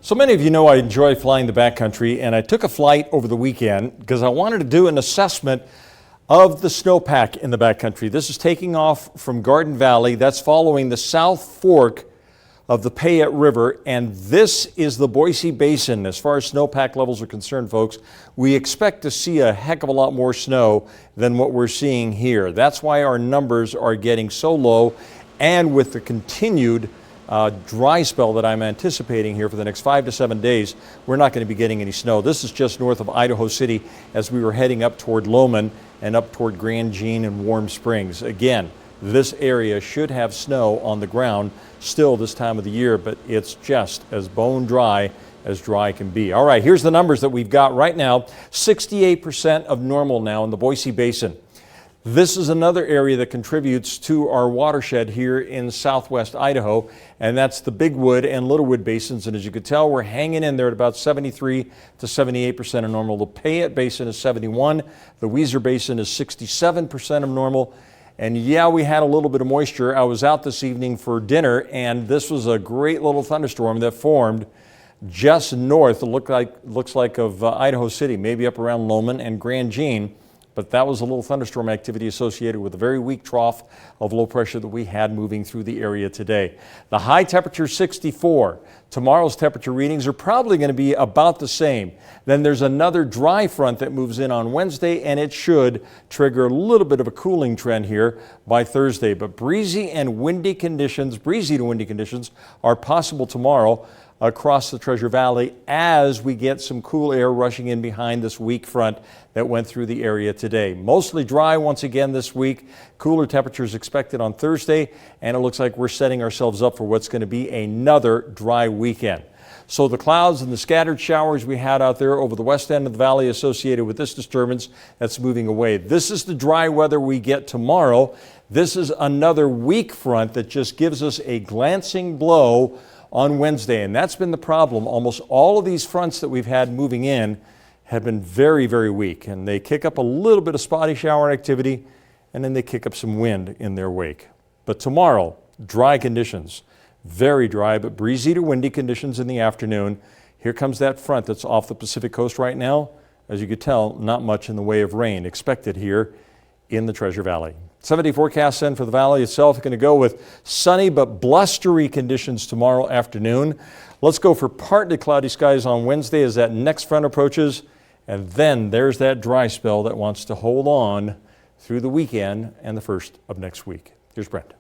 So many of you know I enjoy flying the backcountry, and I took a flight over the weekend because I wanted to do an assessment of the snowpack in the backcountry. This is taking off from Garden Valley. That's following the South Fork of the Payette River, and this is the Boise Basin. As far as snowpack levels are concerned, folks, we expect to see a heck of a lot more snow than what we're seeing here. That's why our numbers are getting so low, and with the continued dry spell that I'm anticipating here for the next 5 to 7 days, we're not going to be getting any snow. This is just north of Idaho City as we were heading up toward Loman and up toward Grand Jean and Warm Springs. Again, this area should have snow on the ground still this time of the year, but it's just as bone dry as dry can be. All right, here's the numbers that we've got right now. 68% of normal now in the Boise Basin. This is another area that contributes to our watershed here in southwest Idaho, and that's the Big Wood and Little Wood basins. And as you can tell, we're hanging in there at about 73 to 78% of normal. The Payette Basin is 71. The Weiser Basin is 67% of normal. And yeah, we had a little bit of moisture. I was out this evening for dinner, and this was a great little thunderstorm that formed just north, looks like of Idaho City, maybe up around Loman and Grand Jean. But that was a little thunderstorm activity associated with a very weak trough of low pressure that we had moving through the area today. The high temperature 64. Tomorrow's temperature readings are probably going to be about the same. Then there's another dry front that moves in on Wednesday, and it should trigger a little bit of a cooling trend here by Thursday. But breezy to windy conditions are possible tomorrow across the Treasure Valley as we get some cool air rushing in behind this weak front that went through the area today. Mostly dry once again this week. Cooler temperatures expected on Thursday, and it looks like we're setting ourselves up for what's going to be another dry weekend. So the clouds and the scattered showers we had out there over the west end of the valley associated with this disturbance, that's moving away. This is the dry weather we get tomorrow. This is another weak front that just gives us a glancing blow on Wednesday, and that's been the problem. Almost all of these fronts that we've had moving in have been very, very weak, and they kick up a little bit of spotty shower activity, and then they kick up some wind in their wake. But tomorrow, dry conditions, very dry, but breezy to windy conditions in the afternoon. Here comes that front that's off the Pacific coast right now. As you could tell, not much in the way of rain expected here in the Treasure Valley. 7-day forecast then for the valley itself. Going to go with sunny but blustery conditions tomorrow afternoon. Let's go for partly cloudy skies on Wednesday as that next front approaches. And then there's that dry spell that wants to hold on through the weekend and the first of next week. Here's Brent.